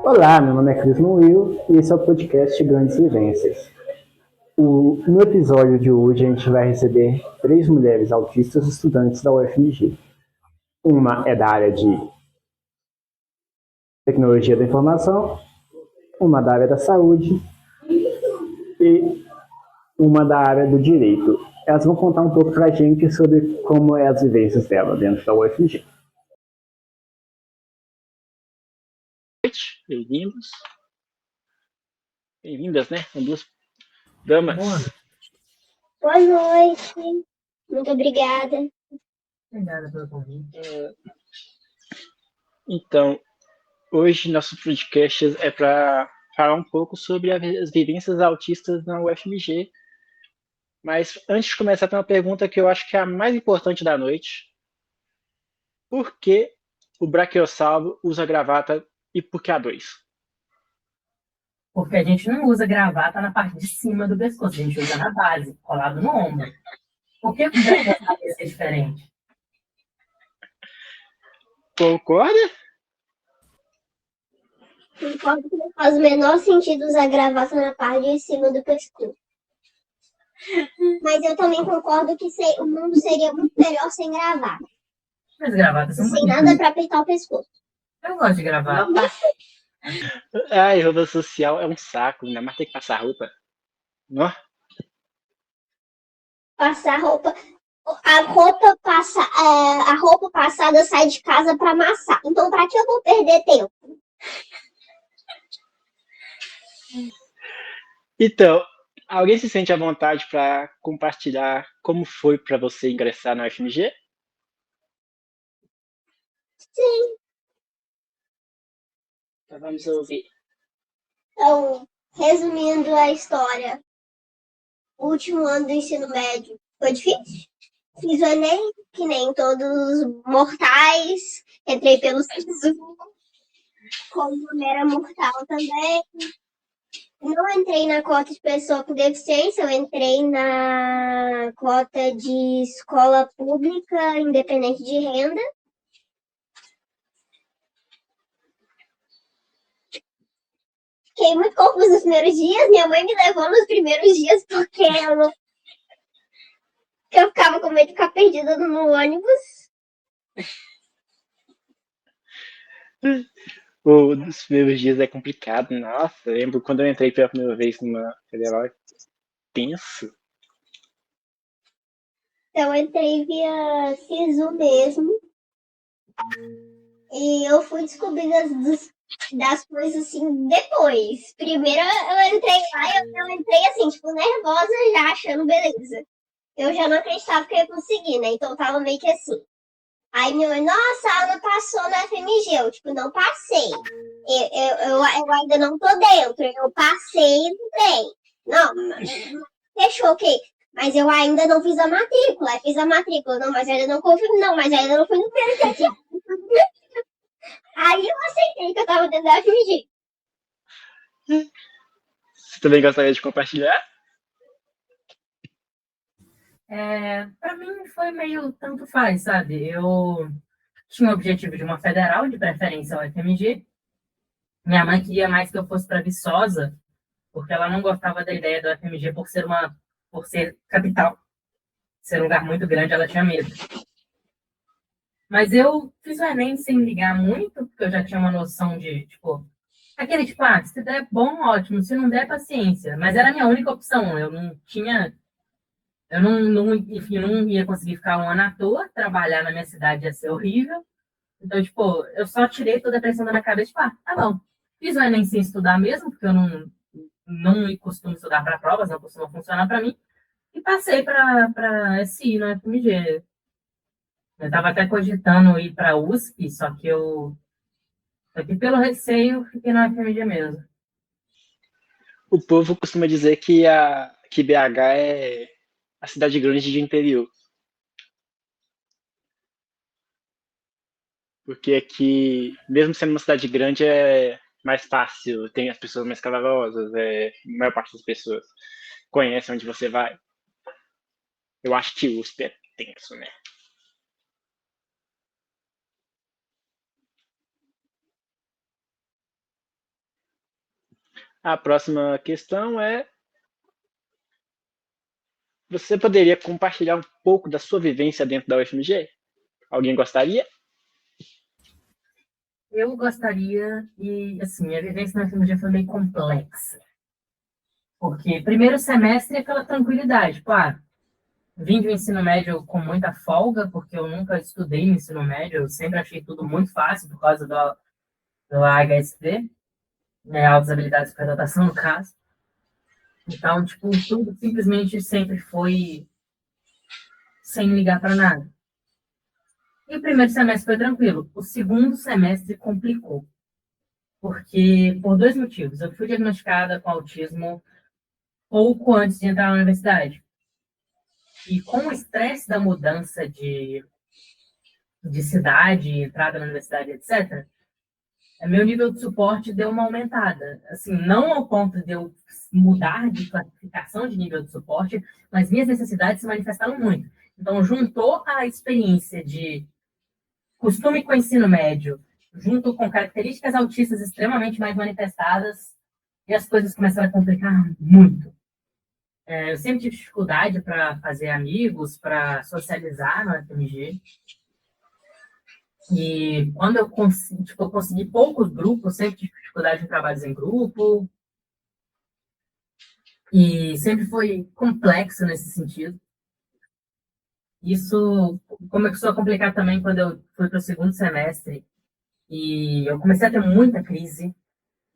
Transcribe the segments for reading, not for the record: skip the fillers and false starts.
Olá, meu nome é Cris Will e esse é o podcast Grandes Vivências. No episódio de hoje a gente vai receber 3 mulheres autistas estudantes da UFMG. Uma é da área de tecnologia da informação, uma da área da saúde e uma da área do direito. Elas vão contar um pouco pra gente sobre como é as vivências dela dentro da UFMG. Bem-vindos. Bem-vindas, né? São duas damas. Boa noite. Muito obrigada. Obrigada pelo convite. Então, hoje nosso podcast é para falar um pouco sobre as vivências autistas na UFMG. Mas antes de começar, tem uma pergunta que eu acho que é a mais importante da noite. Por que o Brachiosauro usa gravata e por que a 2? Porque a gente não usa gravata na parte de cima do pescoço, a gente usa na base, colado no ombro. Por que o Brachiosauro ia ser diferente? Concorda? Concordo que não faz o menor sentido usar gravata na parte de cima do pescoço. Mas eu também concordo que o mundo seria muito melhor sem gravata. Mas gravatas são Sem bonitas. nada pra apertar o pescoço. Eu gosto de gravata. Ai, roupa social é um saco, ainda mais ter que passar roupa. Não? Passar roupa. A roupa passada sai de casa pra amassar. Então, pra que eu vou perder tempo? Então, alguém se sente à vontade para compartilhar como foi para você ingressar na UFMG? Sim. Então vamos ouvir. Então, resumindo a história, o último ano do ensino médio foi difícil. Fiz o Enem, que nem todos os mortais. Entrei pelo SISU, como era mortal também. Não entrei na cota de pessoa com deficiência, eu entrei na cota de escola pública, independente de renda. Fiquei muito confusa nos primeiros dias. Minha mãe me levou nos primeiros dias porque eu ficava com medo de ficar perdida no ônibus. Os primeiros dias é complicado. Nossa, eu lembro quando eu entrei pela primeira vez numa federal, tenso. Então eu entrei via SISU mesmo. E eu fui descobrir das coisas assim depois. Primeiro eu entrei lá e eu entrei assim, tipo, nervosa já, achando beleza. Eu já não acreditava que eu ia conseguir, né? Então eu tava meio que assim. Aí minha mãe, nossa, a Ana passou na FMG. Eu, tipo, não passei. Eu ainda não tô dentro. Eu passei e entrei. Não, fechou, ok. Mas eu ainda não fiz a matrícula. Aí fiz a matrícula. Não, mas ainda não confirmo. Não, mas ainda não fui no primeiro. Aí eu aceitei que eu tava dentro da FMG. Você também gostaria de compartilhar? Pra mim foi meio tanto faz, sabe? Eu tinha o objetivo de uma federal, de preferência ao FMG. Minha mãe queria mais que eu fosse para Viçosa, porque ela não gostava da ideia do FMG por ser capital, ser um lugar muito grande, ela tinha medo. Mas eu fiz o Enem sem ligar muito, porque eu já tinha uma noção de, tipo, aquele tipo, se der bom, ótimo, se não der, paciência. Mas era a minha única opção, enfim, não ia conseguir ficar um ano à toa, trabalhar na minha cidade ia ser horrível. Então, tipo, eu só tirei toda a pressão da minha cabeça, tipo, tá bom. Fiz o Enem sem estudar mesmo, porque eu não costumo estudar para provas, não costuma funcionar para mim. E passei para SI no FMG. Eu estava até cogitando ir para a USP, só que pelo receio fiquei na FMG mesmo. O povo costuma dizer que BH é a cidade grande de interior. Porque aqui, mesmo sendo uma cidade grande, é mais fácil, tem as pessoas mais calorosas, a maior parte das pessoas conhece onde você vai. Eu acho que USP é tenso, né? A próxima questão é: você poderia compartilhar um pouco da sua vivência dentro da UFMG? Alguém gostaria? Eu gostaria, e assim, minha vivência na FMG foi meio complexa. Porque primeiro semestre é aquela tranquilidade, claro. Vim do ensino médio com muita folga, porque eu nunca estudei no ensino médio, eu sempre achei tudo muito fácil por causa do AHSP, né, altas habilidades para adaptação, no caso. Então, tipo, tudo simplesmente sempre foi sem ligar para nada. E o primeiro semestre foi tranquilo. O segundo semestre complicou. Porque, por dois motivos. Eu fui diagnosticada com autismo pouco antes de entrar na universidade. E com o estresse da mudança de cidade, entrada na universidade, etc., meu nível de suporte deu uma aumentada. Assim, não ao ponto de eu mudar de classificação de nível de suporte, mas minhas necessidades se manifestaram muito. Então, juntou a experiência de costume com o ensino médio, junto com características autistas extremamente mais manifestadas, e as coisas começaram a complicar muito. Eu sempre tive dificuldade para fazer amigos, para socializar no FMG. E quando eu consegui poucos grupos, sempre tive dificuldade em trabalhos em grupo. E sempre foi complexo nesse sentido. Isso começou a complicar também quando eu fui para o segundo semestre. E eu comecei a ter muita crise.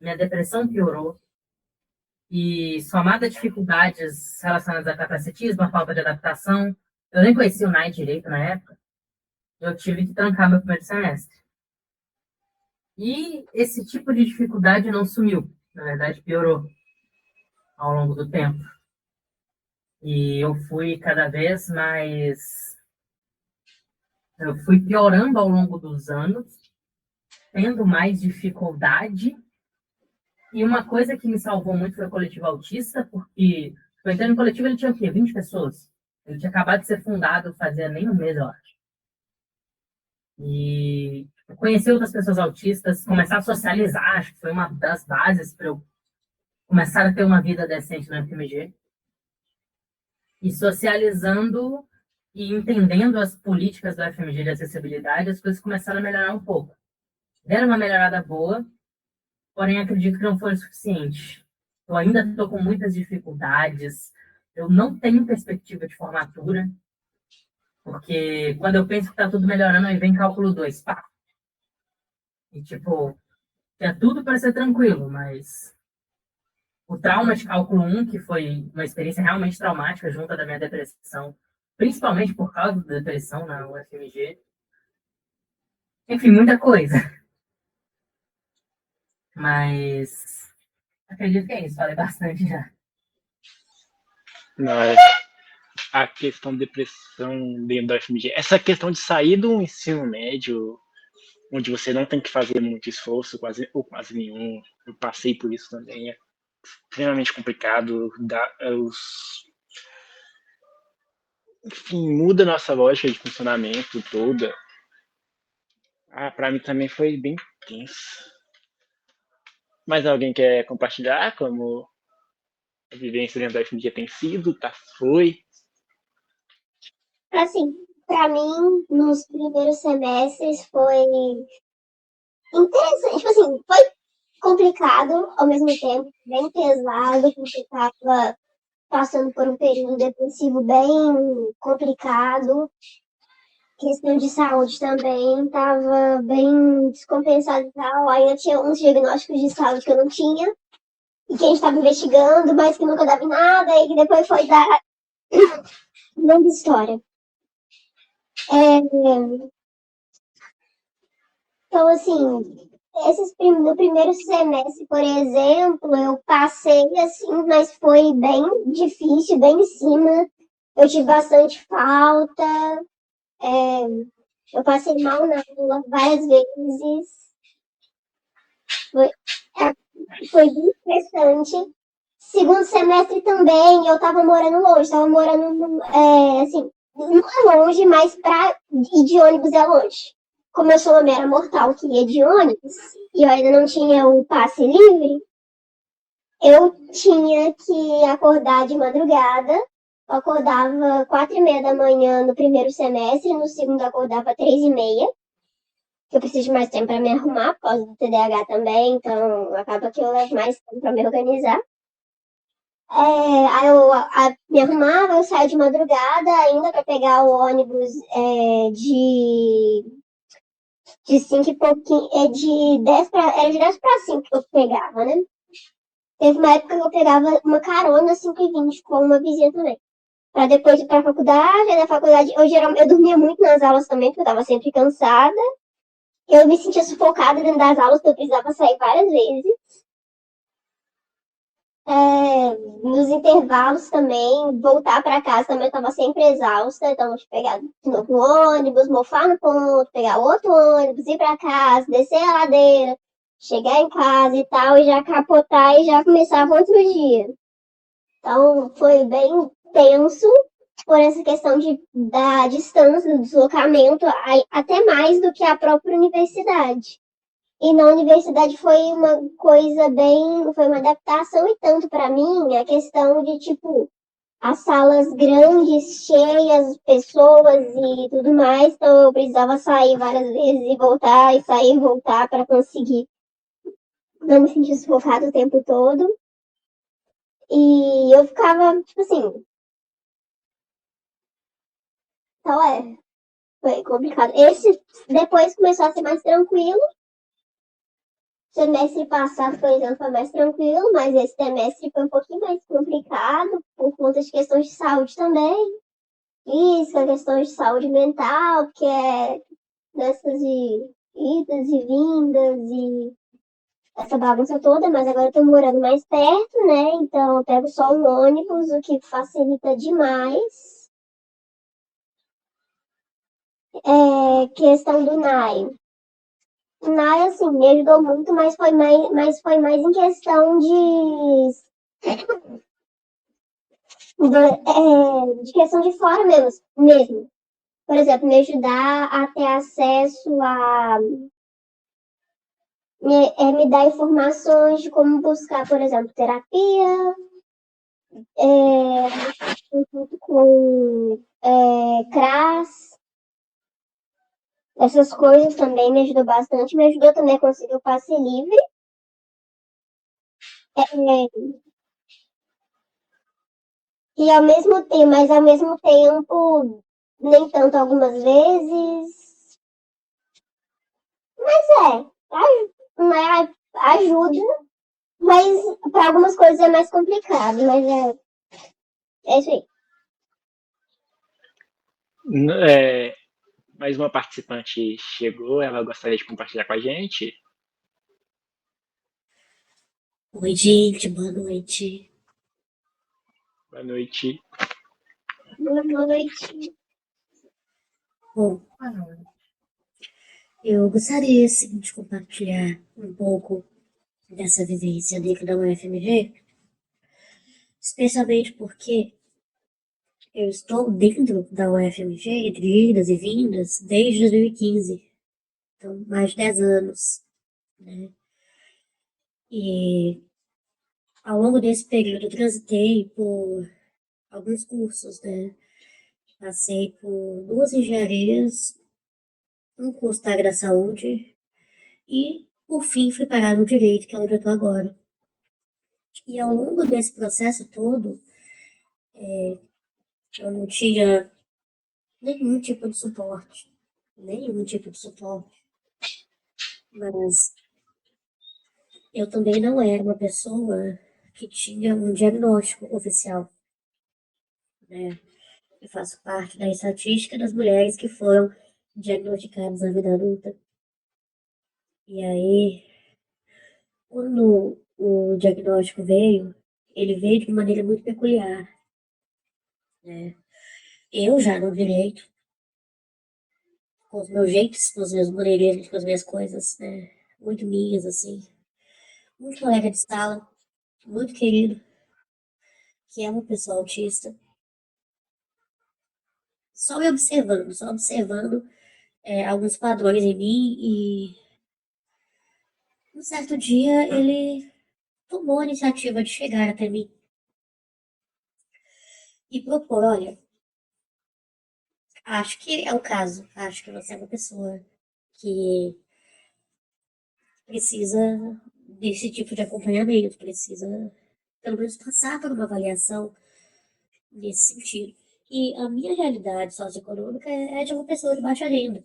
Minha depressão piorou. E somada a dificuldades relacionadas a capacitismo, a falta de adaptação, eu nem conhecia o NAI direito na época, eu tive que trancar meu primeiro semestre. E esse tipo de dificuldade não sumiu, na verdade piorou ao longo do tempo. E eu fui cada vez mais... Eu fui piorando ao longo dos anos, tendo mais dificuldade. E uma coisa que me salvou muito foi o coletivo autista, porque eu entrei no coletivo, ele tinha o quê? 20 pessoas. Ele tinha acabado de ser fundado, fazia nem um mês, eu acho. E conhecer outras pessoas autistas, começar a socializar, acho que foi uma das bases para eu começar a ter uma vida decente no FMG. E socializando e entendendo as políticas do FMG de acessibilidade, as coisas começaram a melhorar um pouco. Deram uma melhorada boa, porém acredito que não foi o suficiente. Eu ainda estou com muitas dificuldades, eu não tenho perspectiva de formatura, porque quando eu penso que está tudo melhorando, aí vem cálculo 2, pá. E tipo, é tudo para ser tranquilo, mas o trauma de cálculo 1, que foi uma experiência realmente traumática junto da minha depressão, principalmente por causa da depressão na UFMG. Enfim, muita coisa. Mas acredito que é isso, falei bastante já. Não, a questão de depressão dentro da UFMG, essa questão de sair do ensino médio, onde você não tem que fazer muito esforço, ou quase nenhum, eu passei por isso também, é extremamente complicado, enfim, muda a nossa lógica de funcionamento toda. Para mim também foi bem tenso. Mas alguém quer compartilhar como a vivência dentro da FMG tem sido, foi? Assim, pra mim, nos primeiros semestres foi interessante. Tipo assim, foi complicado ao mesmo tempo, bem pesado, porque tava passando por um período depressivo bem complicado. Questão de saúde também tava bem descompensado e tal. Ainda tinha uns diagnósticos de saúde que eu não tinha, e que a gente tava investigando, mas que nunca dava em nada, e que depois foi dar longa história. Então, assim, no primeiro semestre, por exemplo, eu passei, assim, mas foi bem difícil, bem em cima. Eu tive bastante falta. Eu passei mal na aula várias vezes. Foi bem estressante. Segundo semestre também, eu tava morando longe. Tava morando, assim, não é longe, mas pra ir de ônibus é longe. Como eu sou uma mera mortal que ia de ônibus, e eu ainda não tinha o passe livre, eu tinha que acordar de madrugada. Eu acordava 4h30 da manhã no primeiro semestre, no segundo eu acordava 3h30. Que eu preciso de mais tempo para me arrumar, por causa do TDAH também, então acaba que eu levo mais tempo para me organizar. Aí eu me arrumava, eu saio de madrugada ainda para pegar o ônibus de 5 e pouquinho, de 10 para, era de 10 para 5 que eu pegava, né? Teve uma época que eu pegava uma carona 5h20 com uma vizinha também. Pra depois ir pra faculdade, aí na faculdade eu dormia muito nas aulas também, porque eu tava sempre cansada. Eu me sentia sufocada dentro das aulas, porque eu precisava sair várias vezes. Nos intervalos também, voltar pra casa também eu tava sempre exausta, então eu tinha que pegar de novo o ônibus, mofar no ponto, pegar outro ônibus, ir pra casa, descer a ladeira, chegar em casa e tal, e já capotar e já começava outro dia. Então foi bem tenso por essa questão da distância, do deslocamento, até mais do que a própria universidade. E na universidade foi uma coisa foi uma adaptação e tanto para mim, a questão de, tipo, as salas grandes, cheias, pessoas e tudo mais, então eu precisava sair várias vezes e voltar, e sair e voltar para conseguir não me sentir sufocada o tempo todo. E eu ficava, tipo assim, então foi complicado. Esse depois começou a ser mais tranquilo. Semestre passado, por exemplo, foi mais tranquilo, mas esse semestre foi um pouquinho mais complicado por conta de questões de saúde também. Física, questões de saúde mental, que é dessas de idas e vindas e essa bagunça toda, mas agora eu tô morando mais perto, né? Então eu pego só um ônibus, o que facilita demais. Questão do NAI. O NAI, assim, me ajudou muito, mas foi mais em questão de questão de fora mesmo. Por exemplo, me ajudar a ter acesso me dar informações de como buscar, por exemplo, terapia, junto com CRAS, essas coisas também me ajudou bastante. Me ajudou também a conseguir o passe livre. Mas ao mesmo tempo, nem tanto algumas vezes. Mas né, ajuda, mas para algumas coisas é mais complicado, mas é isso aí. Mais uma participante chegou, ela gostaria de compartilhar com a gente. Oi, gente, boa noite. Boa noite. Boa noite. Bom, eu gostaria, sim, de compartilhar um pouco dessa vivência dentro da UFMG, especialmente porque eu estou dentro da UFMG, entre idas e vindas, desde 2015. Então, mais de 10 anos, né? E ao longo desse período eu transitei por alguns cursos, né? Passei por 2 engenharias, um curso da área da saúde e, por fim, fui parar no direito, que é onde eu estou agora. E ao longo desse processo todo, eu não tinha nenhum tipo de suporte. Nenhum tipo de suporte. Mas eu também não era uma pessoa que tinha um diagnóstico oficial, né? Eu faço parte da estatística das mulheres que foram diagnosticadas na vida adulta. E aí, quando o diagnóstico veio, ele veio de uma maneira muito peculiar, né? Eu já no direito, com os meus jeitos, com os meus maneirismos, com as minhas coisas, né? Muito minhas, assim. Muito colega de sala, muito querido, que é uma pessoa autista. Só observando alguns padrões em mim e um certo dia ele tomou a iniciativa de chegar até mim e propor, olha, acho que é o caso, acho que você é uma pessoa que precisa desse tipo de acompanhamento, precisa pelo menos passar por uma avaliação nesse sentido. E a minha realidade socioeconômica é de uma pessoa de baixa renda,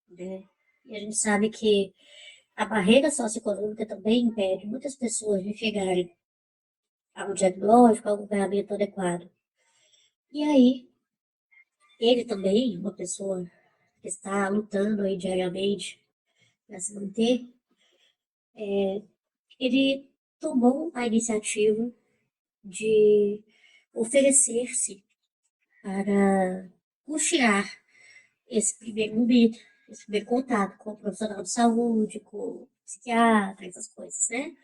né? E a gente sabe que a barreira socioeconômica também impede muitas pessoas de chegarem a um diagnóstico, a um acompanhamento adequado. E aí, ele também, uma pessoa que está lutando aí diariamente para se manter, ele tomou a iniciativa de oferecer-se para custear esse primeiro momento, esse primeiro contato com o profissional de saúde, com o psiquiatra, essas coisas, né?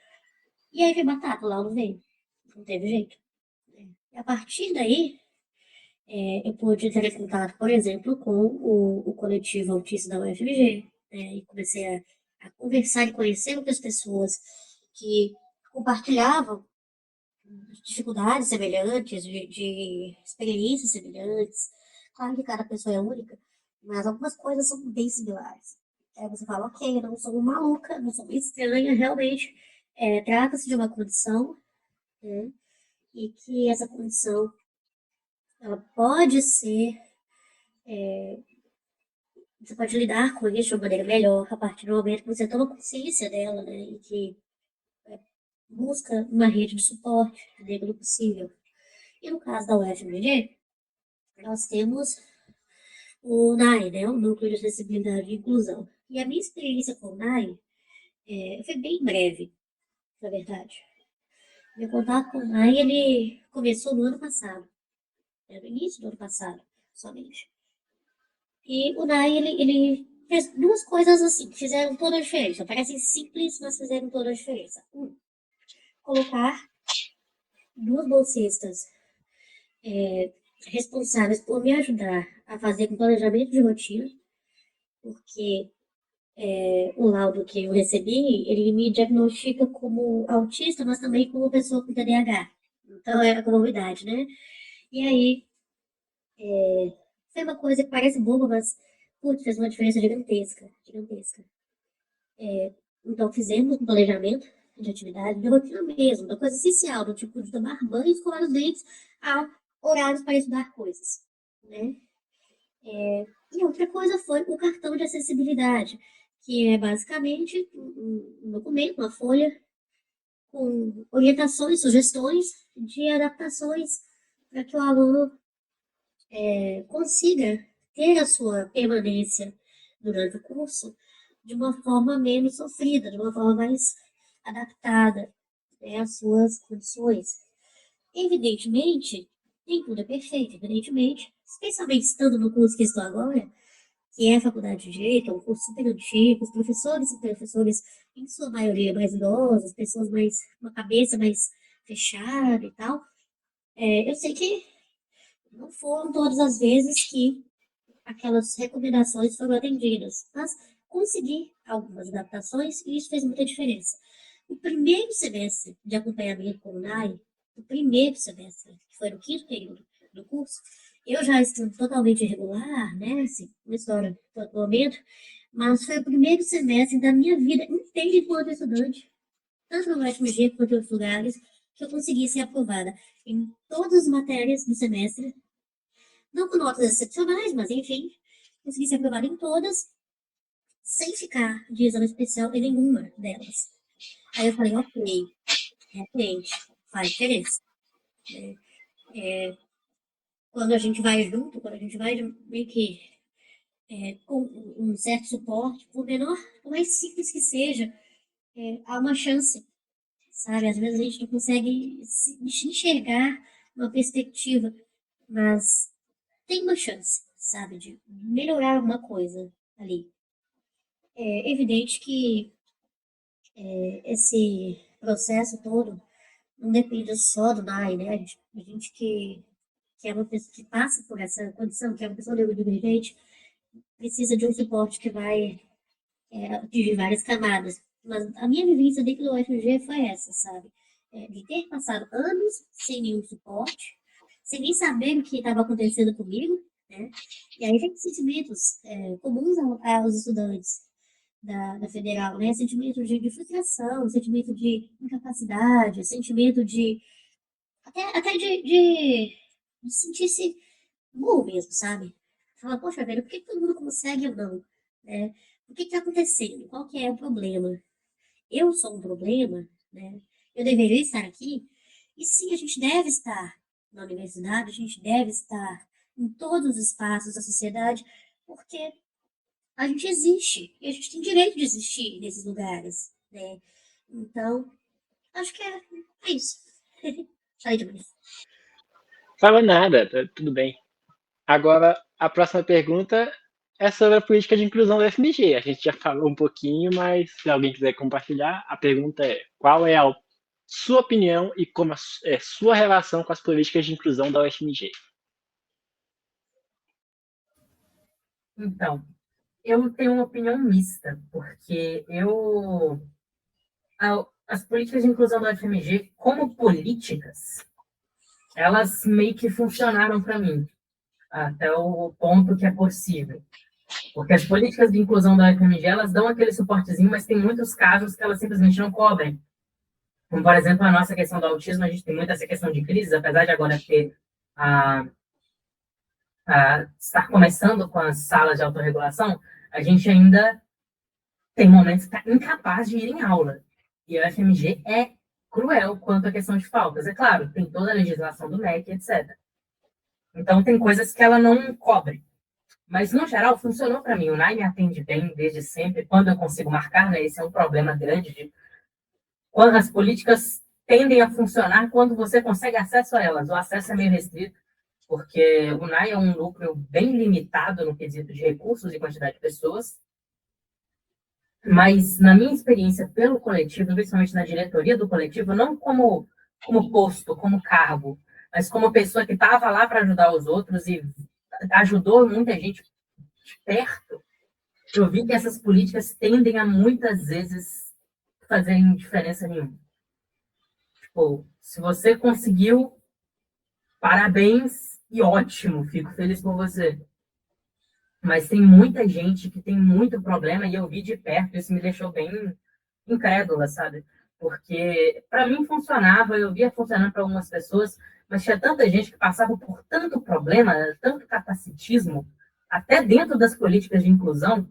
E aí veio batata, lá não veio, não teve jeito. E a partir daí, eu pude ter contato, por exemplo, com o coletivo autista da UFMG, né? E comecei a conversar e conhecer outras pessoas que compartilhavam dificuldades semelhantes, de experiências semelhantes. Claro que cada pessoa é única, mas algumas coisas são bem similares. Aí você fala, ok, eu não sou uma maluca, não sou uma estranha, realmente. Trata-se de uma condição, né? E que essa condição ela pode ser, você pode lidar com isso de uma maneira melhor a partir do momento que você toma consciência dela, né? E que busca uma rede de suporte dentro do possível. E no caso da UFMG, nós temos o NAI, né, o Núcleo de Acessibilidade e Inclusão. E a minha experiência com o NAI foi bem breve, na verdade. Meu contato com o NAI, ele começou no ano passado, no início do ano passado, somente. E o NAI, ele fez duas coisas assim, que fizeram toda a diferença. Parecem simples, mas fizeram toda a diferença. Colocar duas bolsistas responsáveis por me ajudar a fazer um planejamento de rotina, porque o laudo que eu recebi, ele me diagnostica como autista, mas também como pessoa com TDAH. Então é a comorbidade, né? E aí, foi uma coisa que parece boba, mas, putz, fez uma diferença gigantesca, gigantesca. Então fizemos um planejamento de atividade, de rotina mesmo, da coisa essencial, do tipo de tomar banho, escovar os dentes, a horários para estudar coisas, né? E outra coisa foi o cartão de acessibilidade, que é basicamente um documento, uma folha, com orientações, sugestões de adaptações para que o aluno consiga ter a sua permanência durante o curso de uma forma menos sofrida, de uma forma mais adaptada, né, às suas condições. Evidentemente, nem tudo é perfeito, evidentemente, especialmente estando no curso que estou agora, que é a Faculdade de Direito, é um curso super antigo, os professores são professores, em sua maioria, mais idosos, pessoas mais, uma cabeça mais fechada e tal. Eu sei que não foram todas as vezes que aquelas recomendações foram atendidas, mas consegui algumas adaptações e isso fez muita diferença. O primeiro semestre de acompanhamento com o NAI, o primeiro semestre, que foi no quinto período do curso, eu já estou totalmente irregular, né, assim, uma história do momento, mas foi o primeiro semestre da minha vida inteira enquanto estudante, tanto no UFMG quanto em outros lugares, que eu consegui ser aprovada em todas as matérias do semestre, não com notas excepcionais, mas enfim, consegui ser aprovada em todas, sem ficar de exame especial em nenhuma delas. Aí eu falei, ok, realmente, faz diferença. Quando a gente vai junto, quando a gente vai meio que com um certo suporte, por menor, por mais simples que seja, há uma chance, sabe? Às vezes a gente não consegue se enxergar uma perspectiva, mas tem uma chance, sabe, de melhorar alguma coisa ali. É evidente que esse processo todo não depende só do NAI, né? A gente que é uma pessoa que passa por essa condição, que é uma pessoa neurodivergente, precisa de um suporte que vai atingir várias camadas. Mas a minha vivência dentro do UFG foi essa, sabe? De ter passado anos sem nenhum suporte, sem nem saber o que estava acontecendo comigo, né? E aí vem sentimentos comuns aos estudantes da federal, né? Sentimento de frustração, sentimento de incapacidade, sentimento de até de sentir-se burro mesmo, sabe? Fala, poxa, velho, por que todo mundo consegue ou não? Né? O que está acontecendo? Qual que é o problema? Eu sou um problema, né? Eu deveria estar aqui. E sim, a gente deve estar na universidade, a gente deve estar em todos os espaços da sociedade, porque a gente existe e a gente tem direito de existir nesses lugares, né? Então, acho que é isso. Falei demais. Fala nada, tá tudo bem. Agora, a próxima pergunta é sobre a política de inclusão do FMG. A gente já falou um pouquinho, mas se alguém quiser compartilhar, a pergunta é: qual é a sua opinião e como é sua relação com as políticas de inclusão da UFMG? Então, eu tenho uma opinião mista, porque as políticas de inclusão da UFMG, como políticas, elas meio que funcionaram para mim, até o ponto que é possível. Porque as políticas de inclusão da UFMG, elas dão aquele suportezinho, mas tem muitos casos que elas simplesmente não cobrem. Como, por exemplo, a nossa questão do autismo, a gente tem muito essa questão de crises, apesar de agora ter estar começando com as salas de autorregulação, a gente ainda tem momentos que está incapaz de ir em aula. E a UFMG é cruel quanto à questão de faltas. É claro, tem toda a legislação do MEC, etc. Então, tem coisas que ela não cobre. Mas, no geral, funcionou para mim. O NAI me atende bem desde sempre. Quando eu consigo marcar, né, esse é um problema grande. Quando as políticas tendem a funcionar quando você consegue acesso a elas. O acesso é meio restrito, porque o NAI é um núcleo bem limitado no quesito de recursos e quantidade de pessoas. Mas, na minha experiência pelo coletivo, principalmente na diretoria do coletivo, não como posto, como cargo, mas como pessoa que estava lá para ajudar os outros e ajudou muita gente de perto, eu vi que essas políticas tendem a, muitas vezes, fazerem diferença nenhuma. Tipo, se você conseguiu, parabéns e ótimo, fico feliz por você. Mas tem muita gente que tem muito problema e eu vi de perto, isso me deixou bem incrédula, sabe? Porque para mim funcionava, eu via funcionando para algumas pessoas, mas tinha tanta gente que passava por tanto problema, tanto capacitismo, até dentro das políticas de inclusão,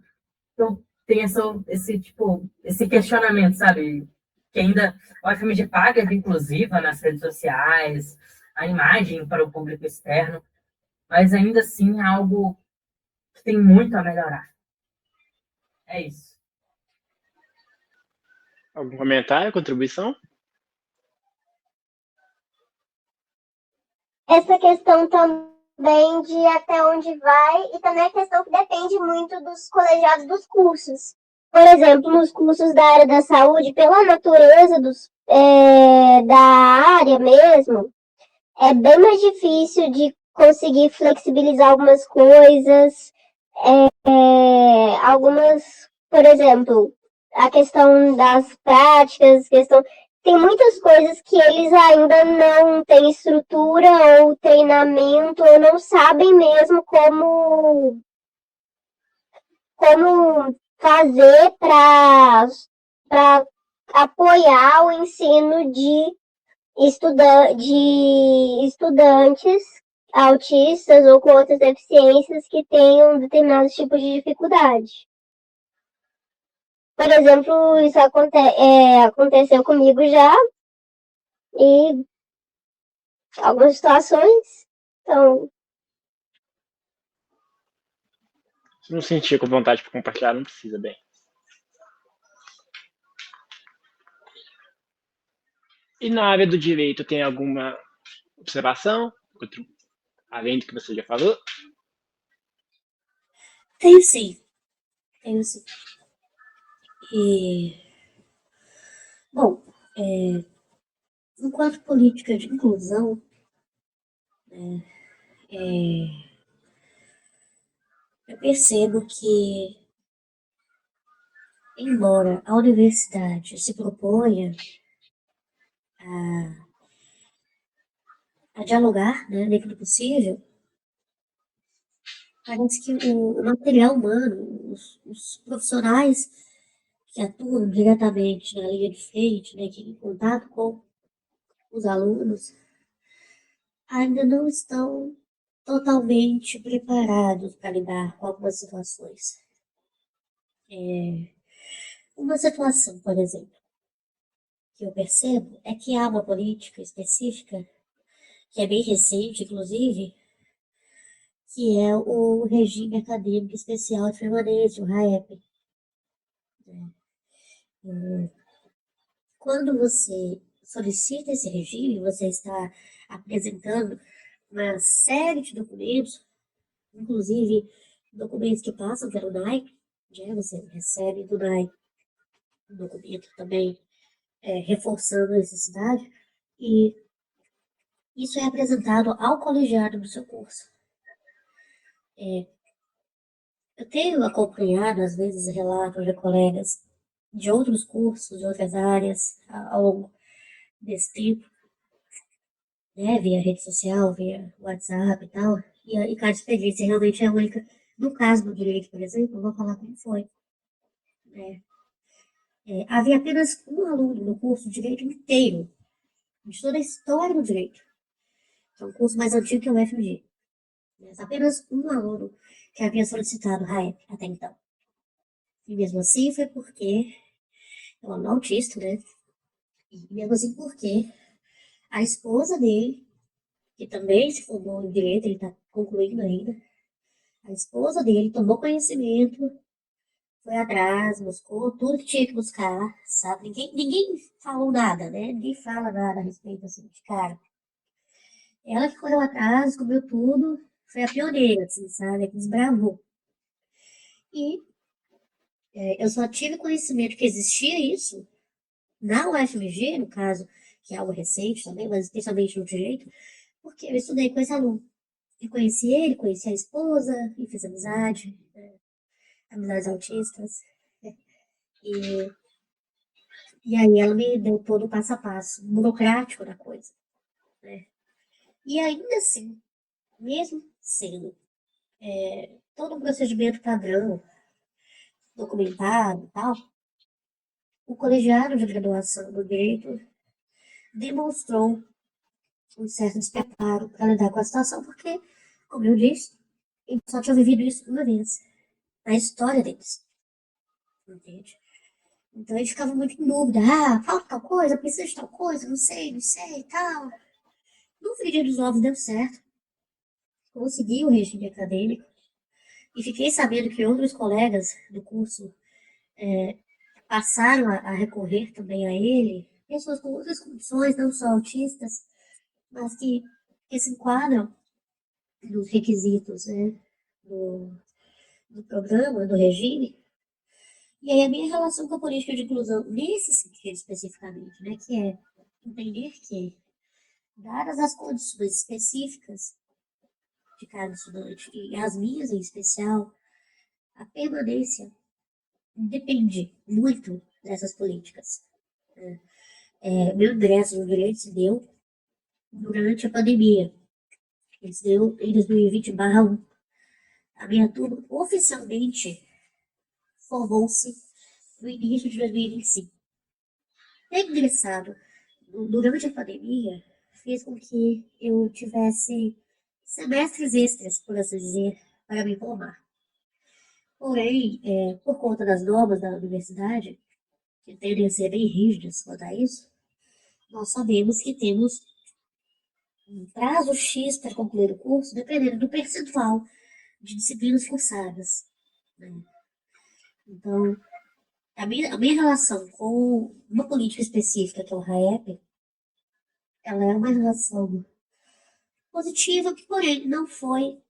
que eu tenho esse questionamento, sabe? Que ainda o FMG paga é inclusiva nas redes sociais, a imagem para o público externo, mas ainda assim é algo que tem muito a melhorar. É isso. Algum comentário, contribuição? Essa questão também de até onde vai, e também a questão que depende muito dos colegiados dos cursos. Por exemplo, nos cursos da área da saúde, pela natureza da área mesmo, é bem mais difícil de conseguir flexibilizar algumas coisas. Algumas, por exemplo, a questão das práticas, tem muitas coisas que eles ainda não têm estrutura ou treinamento, ou não sabem mesmo como fazer para apoiar o ensino de estudantes autistas ou com outras deficiências que tenham determinados tipos de dificuldade. Por exemplo, isso aconteceu comigo já, e algumas situações, então... Se não sentir com vontade de compartilhar, não precisa, bem. E na área do direito, tem alguma observação, além do que você já falou? Tenho sim. Tenho sim. E, bom, enquanto política de inclusão, eu percebo que embora a universidade se proponha a dialogar, né, dentro do possível, parece que o material humano, os profissionais que atuam diretamente na linha de frente, né, que em contato com os alunos, ainda não estão totalmente preparados para lidar com algumas situações. Uma situação, por exemplo, que eu percebo é que há uma política específica, que é bem recente, inclusive, que é o regime acadêmico especial de permanência, o RAEP. Quando você solicita esse regime, você está apresentando uma série de documentos, inclusive documentos que passam pelo NAI, né? Você recebe do NAI um documento também reforçando a necessidade, e isso é apresentado ao colegiado do seu curso. Eu tenho acompanhado, às vezes, relatos de colegas de outros cursos, de outras áreas, ao longo desse tempo, né, via rede social, via WhatsApp e tal, e cada experiência realmente é única. No caso do direito, por exemplo, eu vou falar como foi. Né? Havia apenas um aluno no curso de direito inteiro, de toda a história do direito, que é um curso mais antigo que o UFMG. Mas apenas um aluno que havia solicitado RAEP até então. E mesmo assim foi porque é um aluno autista, né? E mesmo assim porque a esposa dele, que também se formou em direito, ele está concluindo ainda, a esposa dele tomou conhecimento, foi atrás, buscou tudo que tinha que buscar, sabe? Ninguém falou nada, né? Ninguém fala nada a respeito assim, de cara. Ela que correu atrás, descobriu tudo, foi a pioneira, assim, sabe? Que desbravou. E eu só tive conhecimento que existia isso na UFMG, no caso, que é algo recente também, mas especialmente no direito, porque eu estudei com esse aluno. Eu conheci ele, conheci a esposa, e fiz amizade, amizades autistas. E, e aí ela me deu todo o passo a passo, burocrático da coisa. Né? E ainda assim, mesmo sendo todo um procedimento padrão, documentado e tal, o colegiado de graduação do direito demonstrou um certo despreparo para lidar com a situação, porque, como eu disse, eles só tinham vivido isso uma vez na história deles. Entende? Então eles ficavam muito em dúvida. Ah, falta tal coisa, precisa de tal coisa, não sei e tal. No frigir dos ovos deu certo. Consegui o regime acadêmico. E fiquei sabendo que outros colegas do curso passaram a recorrer também a ele. Pessoas com outras condições, não só autistas, mas que se enquadram nos requisitos, né, do, do programa, do regime. E aí a minha relação com a política de inclusão, nesse sentido especificamente, né, que é entender que, dadas as condições específicas de cada estudante, e as minhas em especial, a permanência depende muito dessas políticas. Meu ingresso no direito se deu durante a pandemia. Ele se deu em 2020/1. A minha turma oficialmente formou-se no início de 2025. Ter ingressado durante a pandemia fez com que eu tivesse semestres extras, por assim dizer, para me formar. Porém, por conta das normas da universidade, que tendem a ser bem rígidas quanto a isso, nós sabemos que temos um prazo X para concluir o curso, dependendo do percentual de disciplinas cursadas. Né? Então, a minha relação com uma política específica, que é o RAEP, ela é uma relação positiva, que porém não foi,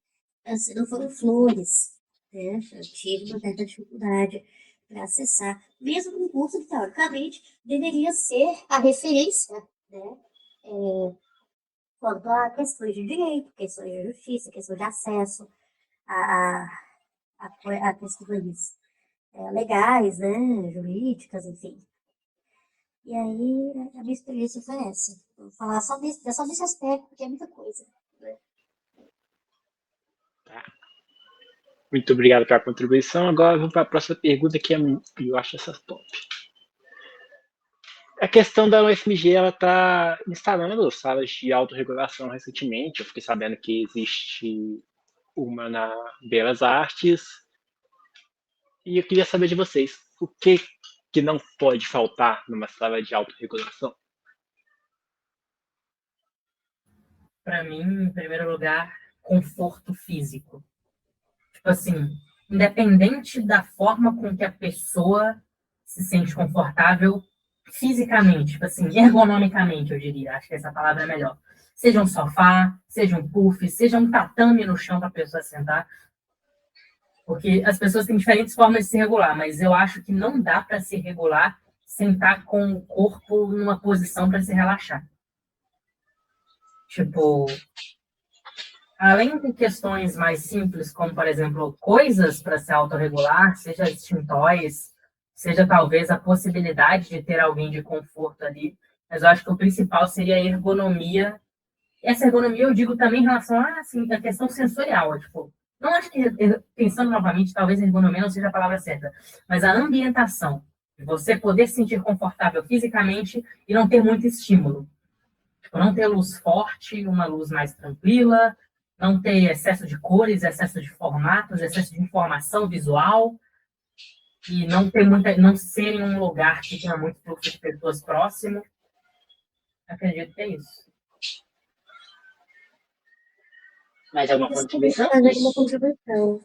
assim, não foram flores. Né? Eu tive uma certa dificuldade para acessar, mesmo um curso que, teoricamente, deveria ser a referência, né? Quanto a questões de direito, questões de justiça, questões de acesso a questões legais, né, jurídicas, enfim. E aí, a minha experiência foi essa. Vou falar só desse aspecto, porque é muita coisa. Né? Muito obrigado pela contribuição. Agora vamos para a próxima pergunta, que eu acho essa top. A questão da UFMG, ela está instalando salas de autorregulação recentemente. Eu fiquei sabendo que existe uma na Belas Artes. E eu queria saber de vocês, o que não pode faltar numa sala de autorregulação? Para mim, em primeiro lugar, conforto físico. Tipo assim, independente da forma com que a pessoa se sente confortável fisicamente, tipo assim, ergonomicamente, eu diria, acho que essa palavra é melhor. Seja um sofá, seja um puff, seja um tatame no chão para a pessoa sentar. Porque as pessoas têm diferentes formas de se regular, mas eu acho que não dá para se regular sentar com o corpo numa posição para se relaxar. Tipo, além de questões mais simples, como, por exemplo, coisas para se autorregular, seja extintores, seja talvez a possibilidade de ter alguém de conforto ali, mas eu acho que o principal seria a ergonomia. Essa ergonomia eu digo também em relação a, assim, a questão sensorial. Tipo, não acho que, pensando novamente, talvez a ergonomia não seja a palavra certa, mas a ambientação, de você poder se sentir confortável fisicamente e não ter muito estímulo. Tipo, não ter luz forte, uma luz mais tranquila, não ter excesso de cores, excesso de formatos, excesso de informação visual, e não ser em um lugar que tenha muito fluxo de pessoas próximo. Acredito que é isso. Mais alguma contribuição? Fazer alguma contribuição.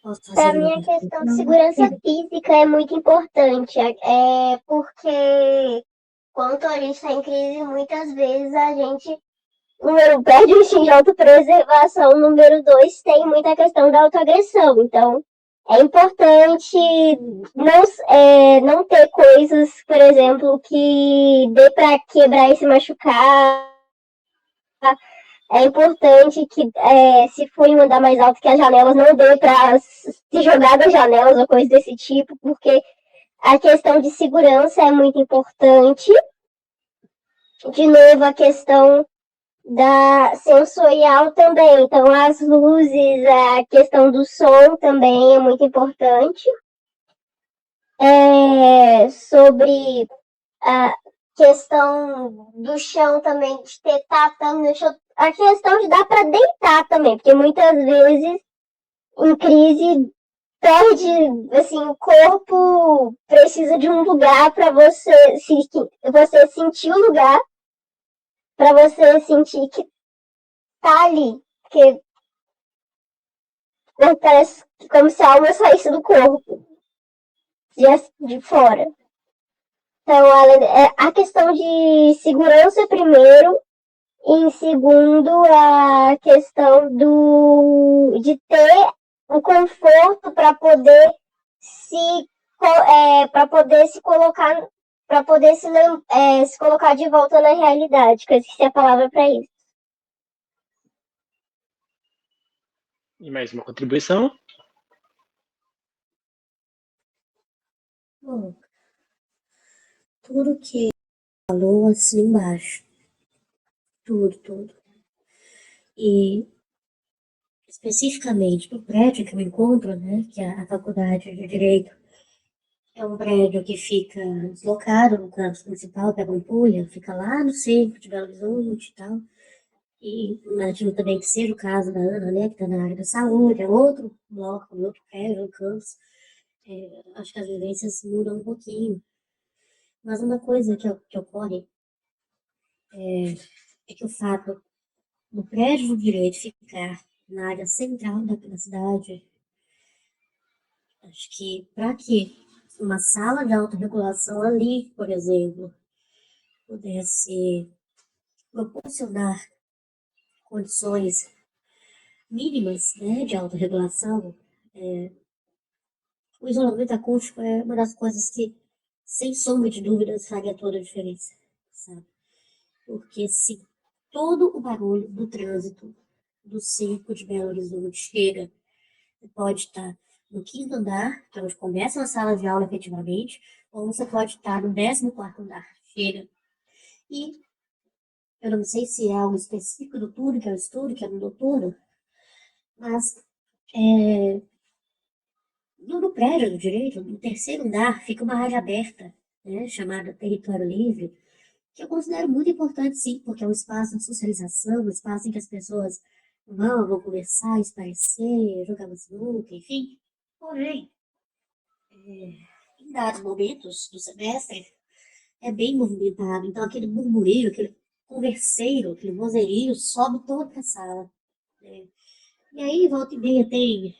Posso Para fazer mim, uma a questão de contribuição? segurança física é muito importante, porque quando a gente está em crise, muitas vezes a gente, número 1, perde o instinto de autopreservação, número 2, tem muita questão da autoagressão. Então, é importante não ter coisas, por exemplo, que dê para quebrar e se machucar. É importante que, se for em um andar mais alto, que as janelas não dê para se jogar das janelas ou coisa desse tipo, porque a questão de segurança é muito importante. De novo, a questão da sensorial também. Então, as luzes, a questão do som também é muito importante. Sobre a questão do chão também, de ter tatame no chão. A questão de dar para deitar também, porque muitas vezes em crise perde, assim, o corpo precisa de um lugar para você sentir o lugar, para você sentir que tá ali, porque parece como se a alma saísse do corpo, de fora. Então, a questão de segurança primeiro, e em segundo, a questão de ter o conforto para poder se colocar, para poder se colocar de volta na realidade, que eu esqueci a palavra para isso. E mais uma contribuição? Bom, tudo que falou assim embaixo. Tudo. E especificamente no prédio que eu me encontro, né, que é a Faculdade de Direito, é um prédio que fica deslocado no campus principal, que é Pampulha, fica lá no centro de Belo Horizonte e tal. E imagino também que seja o caso da Ana, né, que está na área da saúde, é outro bloco, outro prédio, um campus. Acho que as vivências mudam um pouquinho. Mas uma coisa que ocorre é que o fato do prédio do direito ficar na área central da cidade, acho que para que uma sala de autorregulação ali, por exemplo, pudesse proporcionar condições mínimas, né, de autorregulação, o isolamento acústico é uma das coisas que, sem sombra de dúvidas, faria toda a diferença, sabe? Porque se todo o barulho do trânsito do centro de Belo Horizonte chega Você pode estar no 5º andar, que é onde começa a sala de aula efetivamente, ou você pode estar no 14º andar. Chega. E eu não sei se é algo específico do turno que eu estudo, que é no noturno, mas no prédio do direito, no 3º andar, fica uma área aberta, né, chamada Território Livre, que eu considero muito importante, sim, porque é um espaço de socialização, um espaço em que as pessoas vão conversar, esparecer, jogar uma sinuca, enfim. Porém, em dados momentos do semestre, é bem movimentado, então aquele murmurinho, aquele converseiro, aquele vozerio sobe toda a sala, né? E aí, volta e meia, tem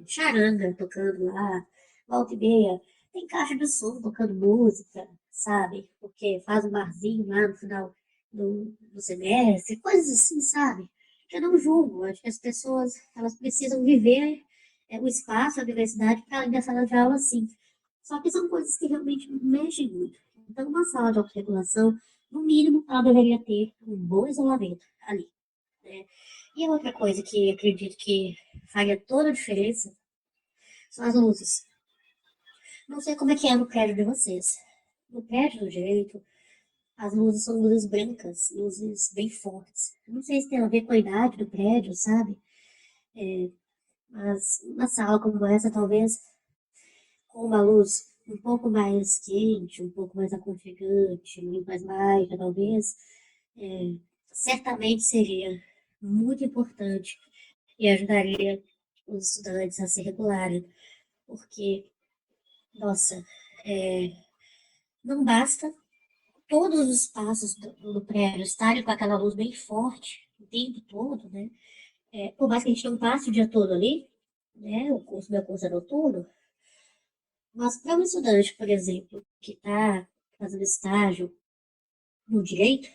charanga tocando lá, volta e meia, tem caixa de som tocando música, sabe? Porque faz um barzinho lá no final do semestre, coisas assim, sabe? Eu não julgo, acho que as pessoas, elas precisam viver o espaço, a universidade, para além da sala de aula, sim. Só que são coisas que realmente mexem muito. Então, uma sala de autorregulação, no mínimo, ela deveria ter um bom isolamento ali, né? E a outra coisa que acredito que faria toda a diferença são as luzes. Não sei como é que é no prédio de vocês. No prédio do direito, as luzes são luzes brancas, luzes bem fortes. Não sei se tem a ver com a idade do prédio, sabe? Mas uma sala como essa, talvez com uma luz um pouco mais quente, um pouco mais aconchegante, muito mais baixa, talvez, certamente seria muito importante e ajudaria os estudantes a se regularem, porque, nossa, não basta todos os espaços do prédio estarem com aquela luz bem forte o tempo todo, né? Por mais que a gente não passe o dia todo ali, né? Meu curso é noturno, mas para um estudante, por exemplo, que está fazendo estágio no direito,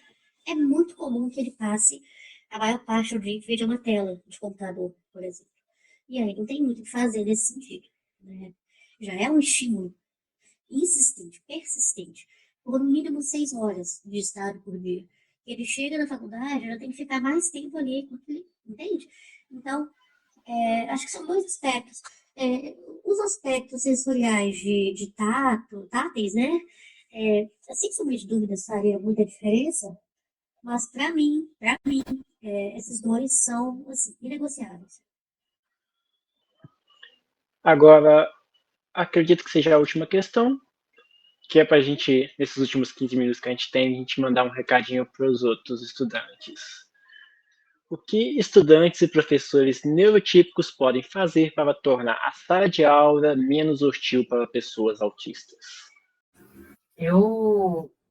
é muito comum que ele passe a maior parte do dia em frente a uma tela de computador, por exemplo. E aí não tem muito o que fazer nesse sentido, né? Já é um estímulo insistente, persistente, por no mínimo 6 horas de estado por dia. Ele chega na faculdade, já tem que ficar mais tempo ali, entende? Então, acho que são 2 aspectos. Os aspectos sensoriais de táteis, né? Sem sombra de dúvidas, faria muita diferença, mas para mim, esses 2 são, assim, inegociáveis. Agora, acredito que seja a última questão, que é para a gente, nesses últimos 15 minutos que a gente mandar um recadinho para os outros estudantes. O que estudantes e professores neurotípicos podem fazer para tornar a sala de aula menos hostil para pessoas autistas?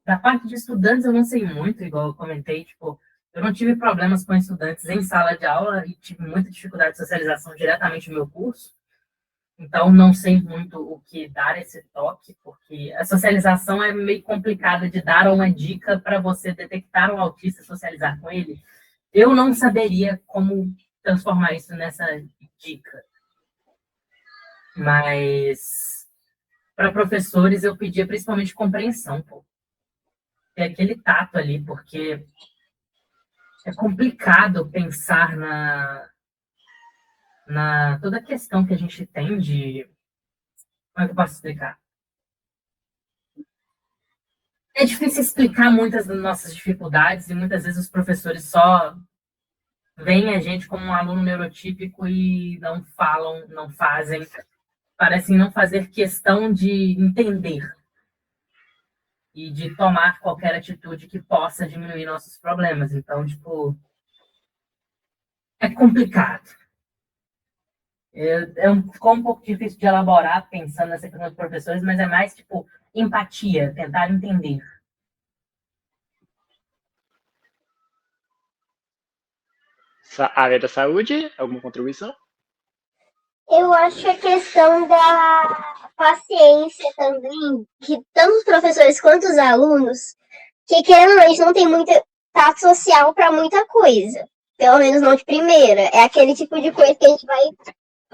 Da parte de estudantes, eu não sei muito, igual eu comentei, tipo, eu não tive problemas com estudantes em sala de aula e tive muita dificuldade de socialização diretamente no meu curso. Então, não sei muito o que dar esse toque, porque a socialização é meio complicada de dar uma dica para você detectar um autista e socializar com ele. Eu não saberia como transformar isso nessa dica. Mas, para professores, eu pedia principalmente compreensão, pô. Ter aquele tato ali, porque é complicado pensar na toda a questão que a gente tem de... Como é que eu posso explicar? É difícil explicar muitas das nossas dificuldades e muitas vezes os professores só veem a gente como um aluno neurotípico e não falam, não fazem, parecem não fazer questão de entender e de tomar qualquer atitude que possa diminuir nossos problemas. Então, tipo, é complicado. Ficou um pouco difícil de elaborar pensando nessa questão dos professores, mas é mais, tipo, empatia, tentar entender. Área da saúde, alguma contribuição? Eu acho que a questão da paciência também, que tanto os professores quanto os alunos, que querendo ou não, a gente não tem muito tato social para muita coisa. Pelo menos não de primeira. É aquele tipo de coisa que a gente vai.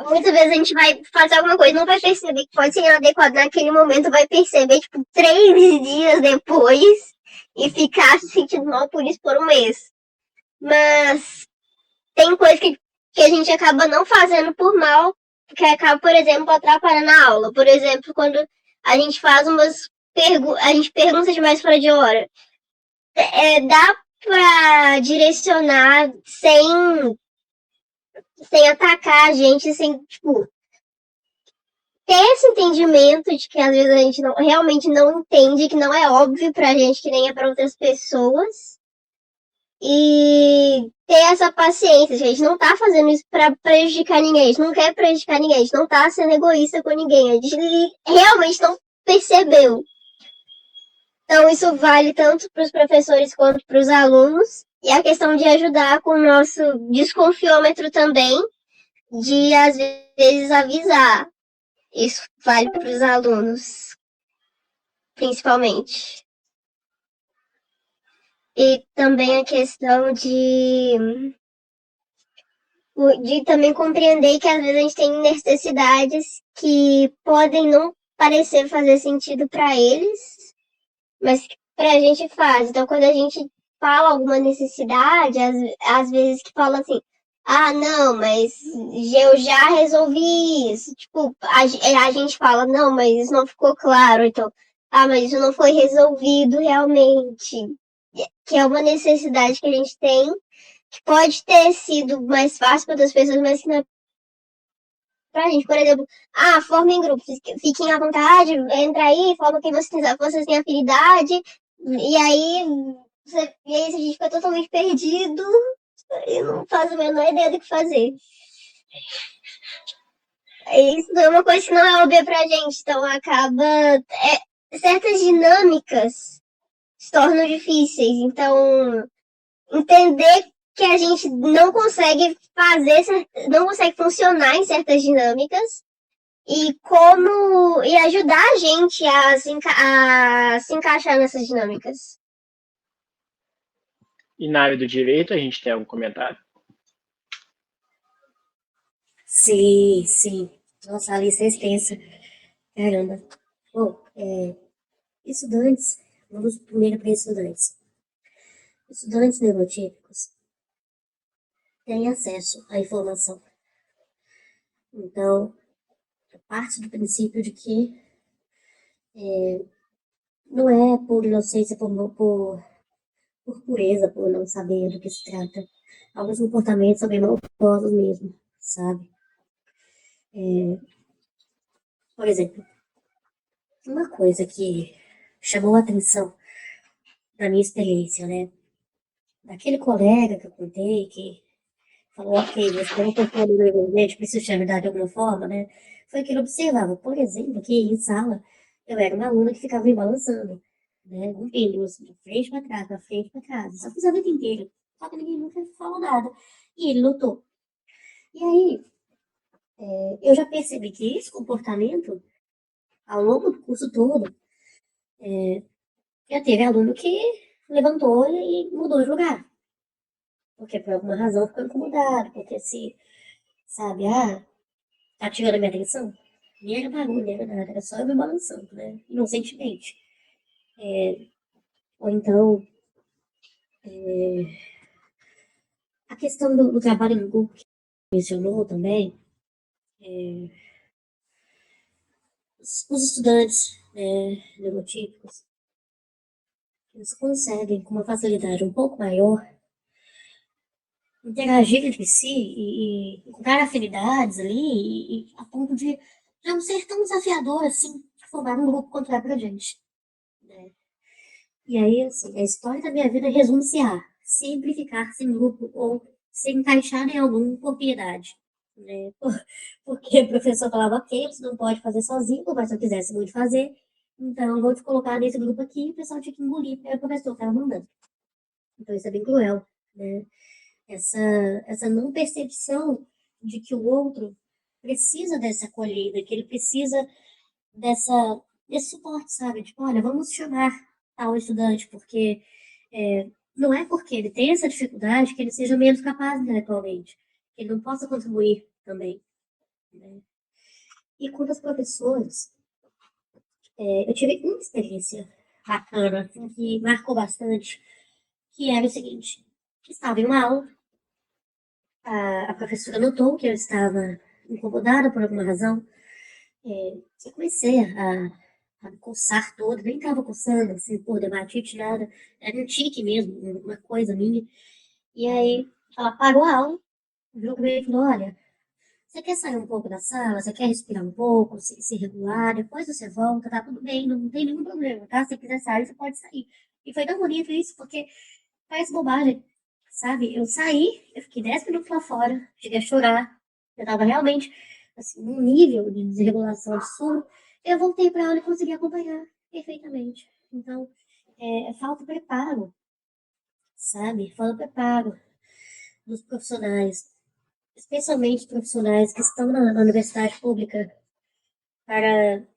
Muitas vezes a gente vai fazer alguma coisa, não vai perceber que pode ser inadequado naquele momento, vai perceber, tipo, 3 dias depois e ficar se sentindo mal por isso por um mês. Mas tem coisa que que a gente acaba não fazendo por mal, que acaba, por exemplo, atrapalhando a aula. Por exemplo, quando a gente faz a gente pergunta demais fora de hora. Dá pra direcionar sem atacar a gente, sem, tipo, ter esse entendimento de que às vezes a gente realmente não entende, que não é óbvio pra gente, que nem é pra outras pessoas. E ter essa paciência, a gente não tá fazendo isso pra prejudicar ninguém, a gente não quer prejudicar ninguém, a gente não tá sendo egoísta com ninguém, a gente realmente não percebeu. Então isso vale tanto para os professores quanto para os alunos. E a questão de ajudar com o nosso desconfiômetro também, de às vezes avisar. Isso vale para os alunos, principalmente. E também a questão de também compreender que às vezes a gente tem necessidades que podem não parecer fazer sentido para eles, mas que para a gente faz. Então, quando a gente fala alguma necessidade, às vezes que fala assim, ah, não, mas eu já resolvi isso. Tipo, a gente fala, não, mas isso não ficou claro. Então, ah, mas isso não foi resolvido realmente. Que é uma necessidade que a gente tem, que pode ter sido mais fácil para outras pessoas, mas que não é pra gente. Por exemplo, formem grupos, fiquem à vontade, entra aí, forma quem vocês têm afinidade, e aí a gente fica totalmente perdido e não faz a menor ideia do que fazer. Isso é uma coisa que não é óbvia pra gente, então acaba. Certas dinâmicas se tornam difíceis, então entender que a gente não consegue não consegue funcionar em certas dinâmicas e ajudar a gente a se encaixar nessas dinâmicas. E na área do direito, a gente tem algum comentário? Sim, sim. Nossa, a lista é extensa. Caramba. Bom, estudantes, vamos primeiro para estudantes. Estudantes neurotípicos têm acesso à informação. Então, parte do princípio de que não é por inocência, por pureza, por não saber do que se trata. Alguns comportamentos são bem maldosos mesmo, sabe? Por exemplo, uma coisa que chamou a atenção da minha experiência, né? Daquele colega que eu contei, que falou, ok, você não performa no evento, precisa te ajudar de alguma forma, né? Foi que ele observava, por exemplo, que em sala eu era uma aluna que ficava me balançando, né? Um pêndulo, assim, de frente para trás, pra frente para trás. Isso eu fiz a vida inteira. Só que ninguém nunca falou nada. E ele notou. E aí, eu já percebi que esse comportamento, ao longo do curso todo, já teve aluno que levantou e mudou de lugar. Porque por alguma razão ficou incomodado, porque se, sabe, tá tirando a minha atenção? Nem era barulho, nem era nada, era só eu me balançando, né? Inocentemente. Ou então, a questão do trabalho em grupo que mencionou também, os estudantes neurotípicos, eles conseguem, com uma facilidade um pouco maior, interagir entre si e encontrar afinidades ali, a ponto de não ser tão desafiador assim, de formar um grupo contra a gente. Né? E aí, assim, a história da minha vida resume-se a sempre ficar sem grupo ou se encaixar em algum por piedade. Né? Porque o professor falava, ok, você não pode fazer sozinho, mas se eu quisesse muito fazer, então eu vou te colocar nesse grupo aqui e o pessoal tinha que engolir, porque o professor estava mandando. Então isso é bem cruel, né? Essa não percepção de que o outro precisa dessa acolhida, que ele precisa desse suporte, sabe? Tipo, olha, vamos chamar tal estudante, porque não é porque ele tem essa dificuldade que ele seja menos capaz intelectualmente, que ele não possa contribuir também. Né? E quanto aos professores, eu tive uma experiência bacana, assim, que marcou bastante, que era o seguinte, estava em uma aula, a professora notou que eu estava incomodada por alguma razão. Eu comecei a me coçar toda, nem estava coçando, assim, por dermatite, nada. Era um tique mesmo, uma coisa minha. E aí ela parou a aula, virou para mim e falou: Olha, você quer sair um pouco da sala? Você quer respirar um pouco, se regular? Depois você volta, tá tudo bem, não tem nenhum problema, tá? Se você quiser sair, você pode sair. E foi tão bonito isso, porque parece bobagem, sabe? Eu saí, eu fiquei 10 minutos lá fora, cheguei a chorar. Eu tava realmente, assim, num nível de desregulação absurdo. Eu voltei pra aula e consegui acompanhar perfeitamente. Então, falta preparo, sabe? Falta preparo dos profissionais, especialmente profissionais que estão na universidade pública, para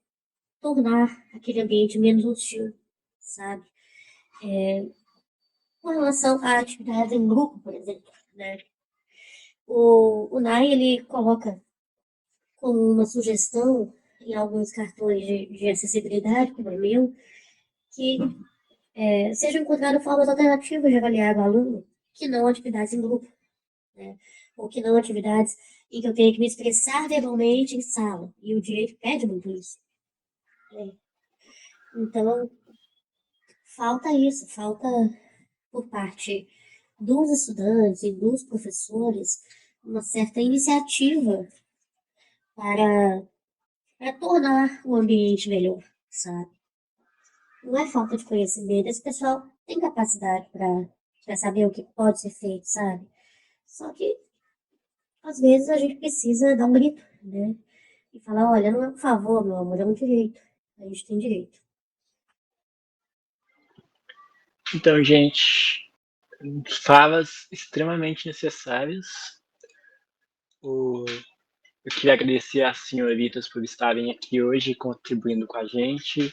tornar aquele ambiente menos hostil, sabe? Com relação à atividade em grupo, por exemplo, né? O NAI, ele coloca como uma sugestão em alguns cartões de acessibilidade, como o meu, que sejam encontradas formas alternativas de avaliar o aluno que não atividades em grupo, né? Ou que não atividades em que eu tenho que me expressar verbalmente em sala. E o direito pede muito isso. Né? Então, falta isso, falta por parte dos estudantes e dos professores uma certa iniciativa para, para tornar o ambiente melhor, sabe? Não é falta de conhecimento, esse pessoal tem capacidade para saber o que pode ser feito, sabe? Só que, às vezes, a gente precisa dar um grito, né? E falar, olha, não é um favor, meu amor, é um direito. A gente tem direito. Então, gente, falas extremamente necessárias. Eu queria agradecer às senhoritas por estarem aqui hoje contribuindo com a gente.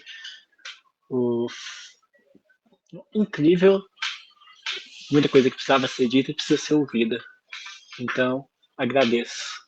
Incrível, muita coisa que precisava ser dita e precisa ser ouvida. Então, agradeço.